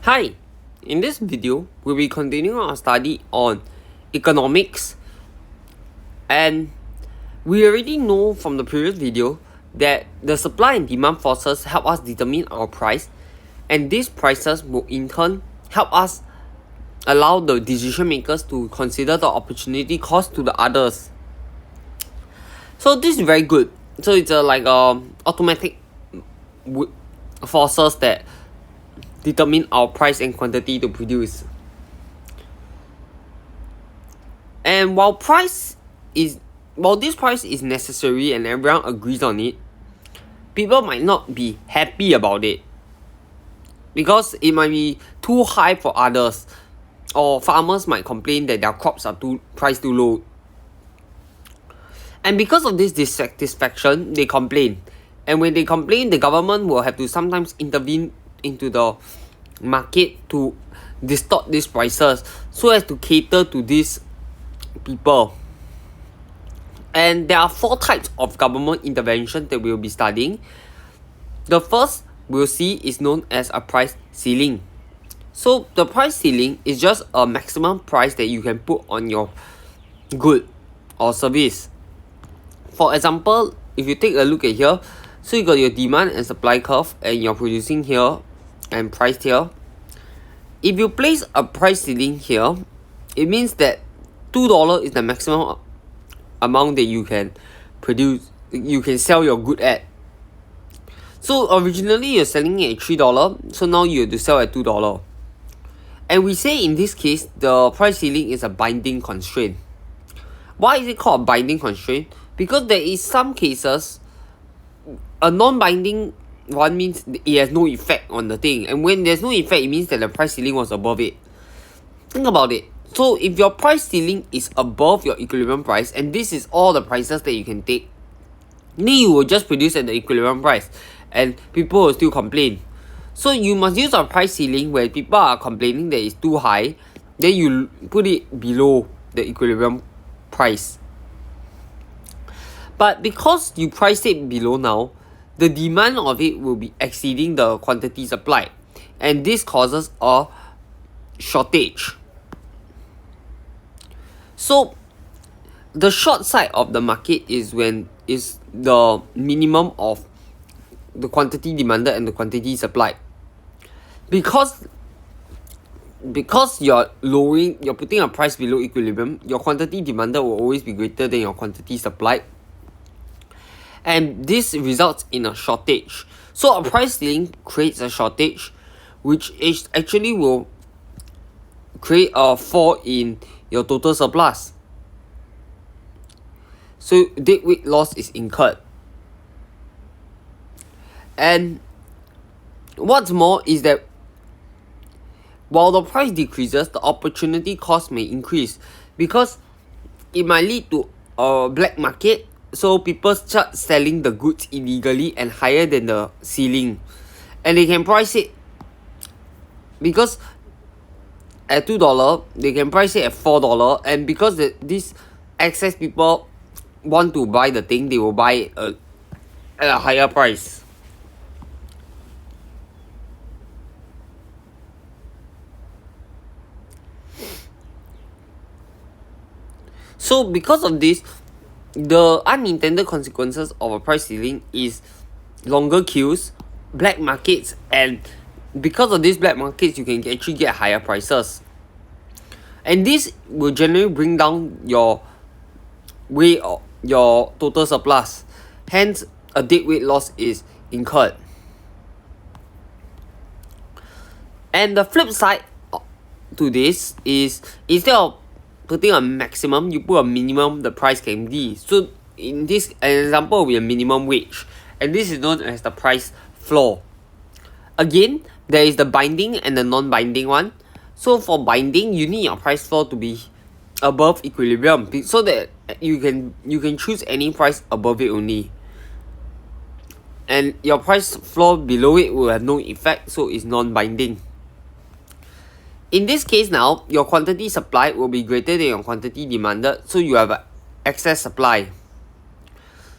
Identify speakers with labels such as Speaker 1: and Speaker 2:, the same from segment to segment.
Speaker 1: Hi, in this video, we'll be continuing our study on economics, and we already know from the previous video that the supply and demand forces help us determine our price, and these prices will in turn help us allow the decision makers to consider the opportunity cost to the others. So this is very good. So it's automatic forces that determine our price and quantity to produce. And while this price is necessary and everyone agrees on it, people might not be happy about it because it might be too high for others, or farmers might complain that their crops are priced too low. And because of this dissatisfaction, they complain. And when they complain, the government will have to sometimes intervene into the market to distort these prices so as to cater to these people. And there are 4 types of government intervention that we'll be studying. The first we'll see is known as a price ceiling. So the price ceiling is just a maximum price that you can put on your good or service. For example, if you take a look at here, so you got your demand and supply curve, and you're producing here and priced here. If you place a price ceiling here, it means that $2 is the maximum amount that you can produce, you can sell your good at. So originally you're selling it at $3, so now you have to sell at $2. And we say in this case, the price ceiling is a binding constraint. Why is it called a binding constraint? Because there is some cases, a non-binding one means it has no effect on the thing. And when there's no effect, it means that the price ceiling was above it. Think about it. So if your price ceiling is above your equilibrium price, and this is all the prices that you can take, then you will just produce at the equilibrium price, and people will still complain. So you must use a price ceiling where people are complaining that it's too high, then you put it below the equilibrium price. But because you price it below now, the demand of it will be exceeding the quantity supplied, and this causes a shortage. So the short side of the market is when is the minimum of the quantity demanded and the quantity supplied. Because you're putting a price below equilibrium, your quantity demanded will always be greater than your quantity supplied, and this results in a shortage. So a price ceiling creates a shortage, which is actually will create a fall in your total surplus. So deadweight loss is incurred. And what's more is that while the price decreases, the opportunity cost may increase, because it might lead to a black market. So people start selling the goods illegally and higher than the ceiling, and they can price it, because at $2 they can price it at $4, and because these excess people want to buy the thing, they will buy it at a higher price. So because of this, the unintended consequences of a price ceiling is longer queues, black markets, and because of these black markets, you can actually get higher prices. And this will generally bring down your total surplus. Hence, a deadweight loss is incurred. And the flip side to this is, instead of putting a maximum, you put a minimum the price can be. So in this example will be a minimum wage, and this is known as the price floor. Again, there is the binding and the non-binding one. So for binding, you need your price floor to be above equilibrium, so that you can choose any price above it only, and your price floor below it will have no effect, so it's non-binding. In this case now, your quantity supplied will be greater than your quantity demanded, so you have an excess supply.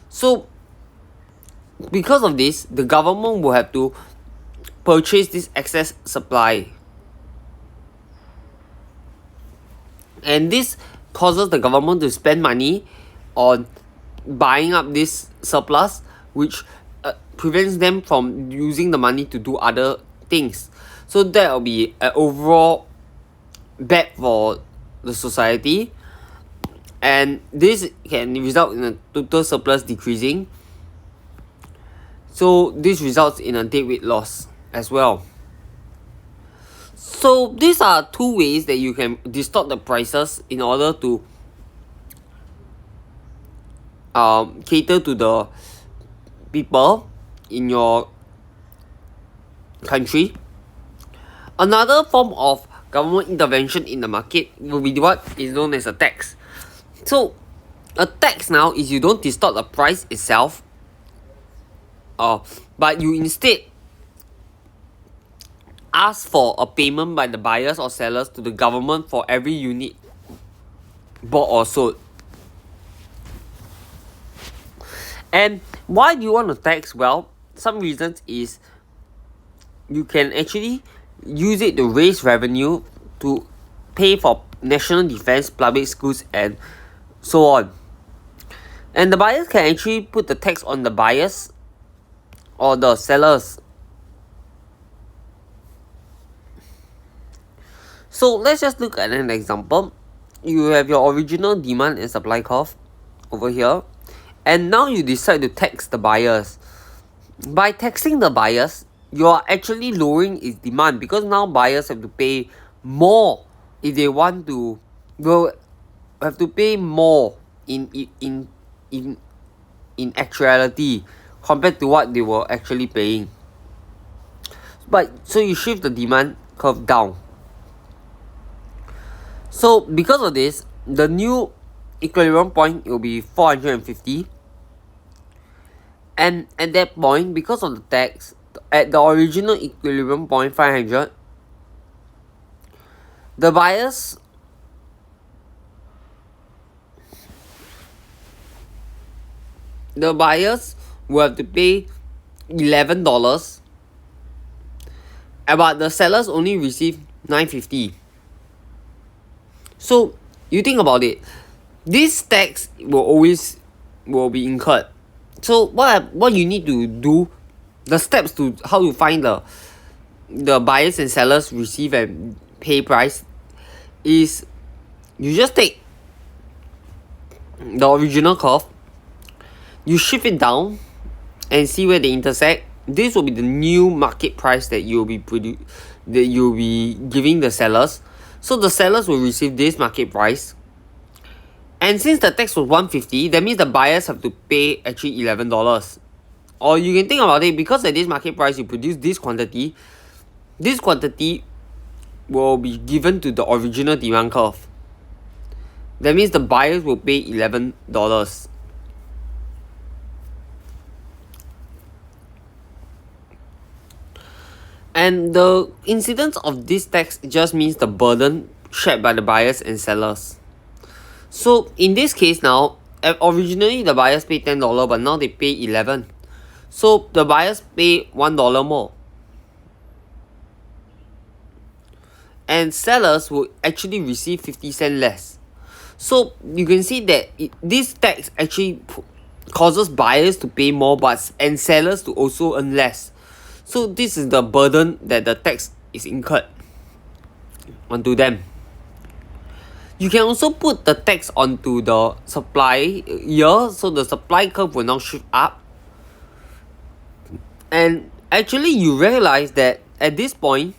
Speaker 1: So because of this, the government will have to purchase this excess supply And this causes the government to spend money on buying up this surplus, which prevents them from using the money to do other things. So that will be an overall bad for the society, and this can result in a total surplus decreasing. So this results in a deadweight loss as well. So these are two ways that you can distort the prices in order to cater to the people in your country. Another form of government intervention in the market will be what is known as a tax. So a tax now is you don't distort the price itself, but you instead ask for a payment by the buyers or sellers to the government for every unit bought or sold. And why do you want to tax? Well, some reasons is you can actually use it to raise revenue to pay for national defense, public schools, and so on. And the buyers can actually put the tax on the buyers or the sellers. So let's just look at an example. You have your original demand and supply curve over here, and now you decide to tax the buyers. By taxing the buyers, you are actually lowering its demand, because now buyers have to pay more if they want to. Will have to pay more in actuality compared to what they were actually paying. But so you shift the demand curve down. So because of this, the new equilibrium point will be 450. And at that point, because of the tax, at the original equilibrium point 500, the buyers will have to pay $11, but the sellers only receive $9.50. So you think about it, this tax will be incurred. So what you need to do, the steps to how to find the buyers and sellers receive and pay price, is you just take the original curve, you shift it down and see where they intersect. This will be the new market price that you'll be giving the sellers. So the sellers will receive this market price. And since the tax was $150, that means the buyers have to pay actually $11. Or you can think about it, because at this market price you produce this quantity will be given to the original demand curve. That means the buyers will pay $11. And the incidence of this tax just means the burden shared by the buyers and sellers. So in this case now, originally the buyers pay $10, but now they pay $11. So the buyers pay $1 more. And sellers will actually receive 50 cents less. So you can see that this tax actually causes buyers to pay more, and sellers to also earn less. So this is the burden that the tax is incurred onto them. You can also put the tax onto the supply here, so the supply curve will now shift up. And actually you realize that at this point,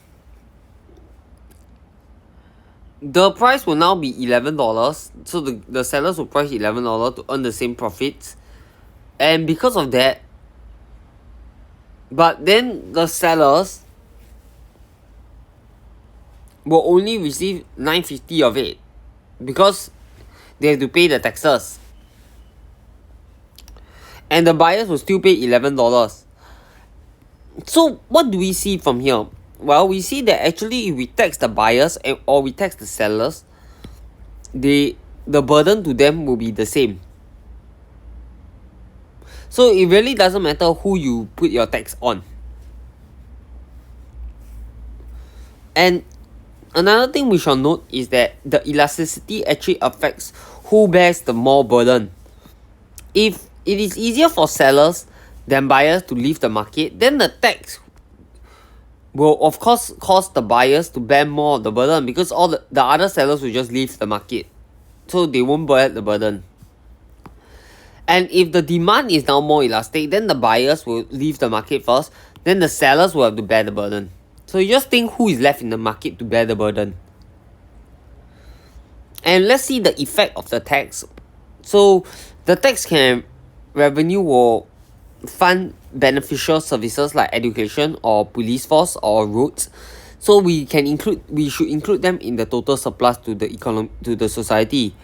Speaker 1: the price will now be $11. So the sellers will price $11 to earn the same profits. And because of that, but then the sellers will only receive $9.50 of it, because they have to pay the taxes. And the buyers will still pay $11. So what do we see from here? Well, we see that actually if we tax the buyers or we tax the sellers, the burden to them will be the same. So it really doesn't matter who you put your tax on. And another thing we shall note is that the elasticity actually affects who bears the more burden. If it is easier for sellers than buyers to leave the market, then the tax will of course cause the buyers to bear more of the burden, because all the other sellers will just leave the market, so they won't bear the burden. And if the demand is now more elastic, then the buyers will leave the market first, then the sellers will have to bear the burden. So you just think who is left in the market to bear the burden. And let's see the effect of the tax. So the tax revenue will fund beneficial services like education or police force or roads. So we should include them in the total surplus to the economy, to the society.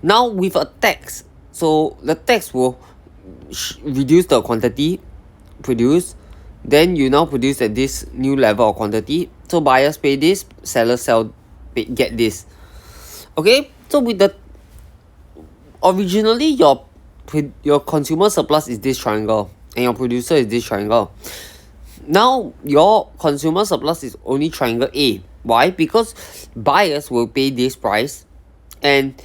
Speaker 1: Now with a tax, so the tax will reduce the quantity produced. Then you now produce at this new level of quantity. So buyers pay this, sellers get this. Okay, so with the originally your consumer surplus is this triangle and your producer is this triangle. Now your consumer surplus is only triangle A. Why? Because buyers will pay this price, and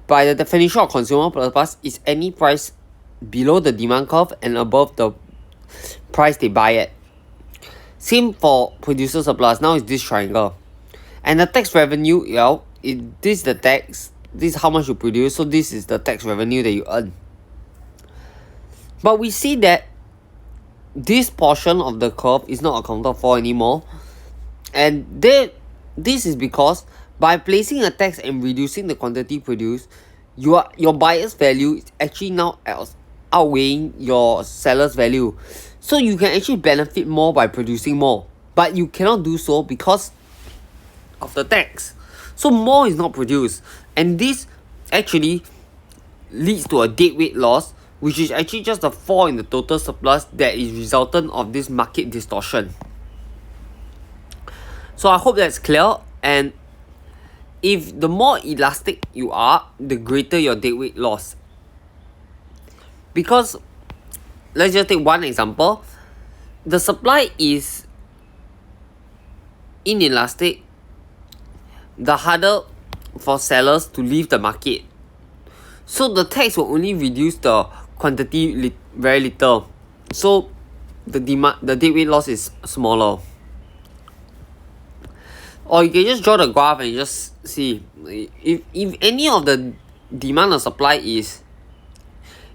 Speaker 1: by the definition of consumer surplus is any price below the demand curve and above the price they buy at. Same for producer surplus. Now it's this triangle, and the tax revenue, this is the tax, this is how much you produce, so this is the tax revenue that you earn. But we see that this portion of the curve is not accounted for anymore, and this is because by placing a tax and reducing the quantity produced, your buyer's value is actually now outweighing your seller's value. So you can actually benefit more by producing more, but you cannot do so because of the tax. So more is not produced, and this actually leads to a deadweight loss, which is actually just a fall in the total surplus that is resultant of this market distortion. So I hope that's clear, and if the more elastic you are, the greater your deadweight loss. Because let's just take one example. The supply is inelastic, the harder for sellers to leave the market. So the tax will only reduce the quantity very little. So the deadweight loss is smaller. Or you can just draw the graph and just see if any of the demand or supply is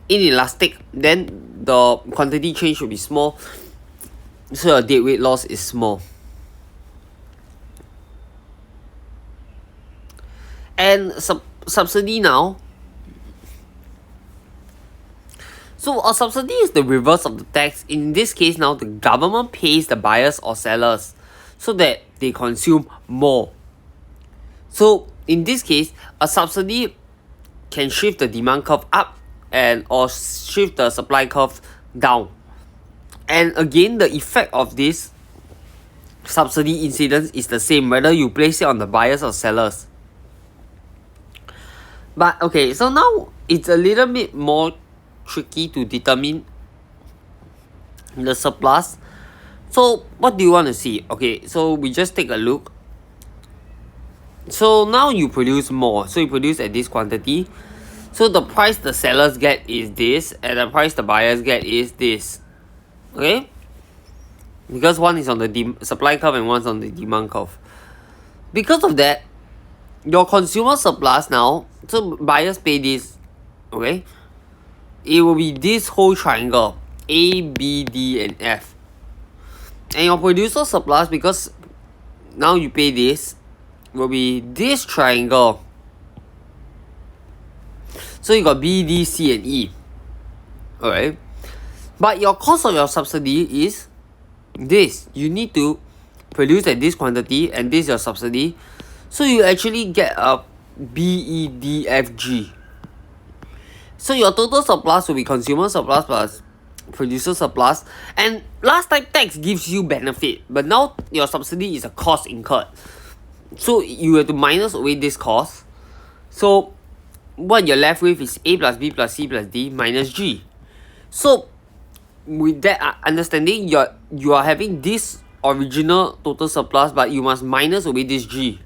Speaker 1: inelastic, then the quantity change should be small, so your deadweight loss is small. And subsidy now. So a subsidy is the reverse of the tax. In this case now, the government pays the buyers or sellers so that they consume more. So in this case, a subsidy can shift the demand curve up or shift the supply curve down. And again, the effect of this subsidy incidence is the same whether you place it on the buyers or sellers. But okay, so now it's a little bit more tricky to determine the surplus. So what do you want to see? Okay, so we just take a look. So now you produce more, so you produce at this quantity, so the price the sellers get is this, and the price the buyers get is this. Okay, because one is on the supply curve and one's on the demand curve. Because of that, your consumer surplus now, so buyers pay this, okay, it will be this whole triangle A, B, D and F. And your producer surplus, because now you pay this, will be this triangle. So you got B, D, C and E. Alright, but your cost of your subsidy is this. You need to produce at this quantity, and this is your subsidy. So you actually get a B, E, D, F, G. So your total surplus will be consumer surplus plus producer surplus. And last time tax gives you benefit, but now your subsidy is a cost incurred. So you have to minus away this cost. So what you're left with is A plus B plus C plus D minus G. So with that understanding, you are having this original total surplus, but you must minus away this G.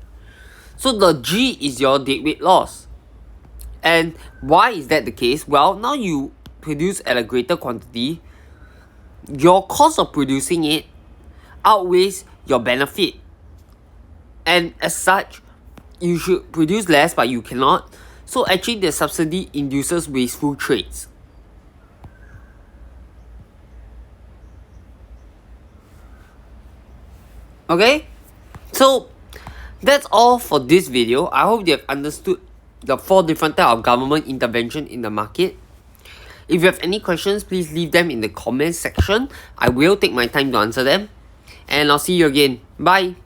Speaker 1: So the G is your deadweight loss. And why is that the case? Well, now you produce at a greater quantity. Your cost of producing it outweighs your benefit. And as such, you should produce less, but you cannot. So actually the subsidy induces wasteful trades. Okay? So that's all for this video. I hope you have understood the 4 different types of government intervention in the market. If you have any questions, please leave them in the comment section. I will take my time to answer them. And I'll see you again. Bye.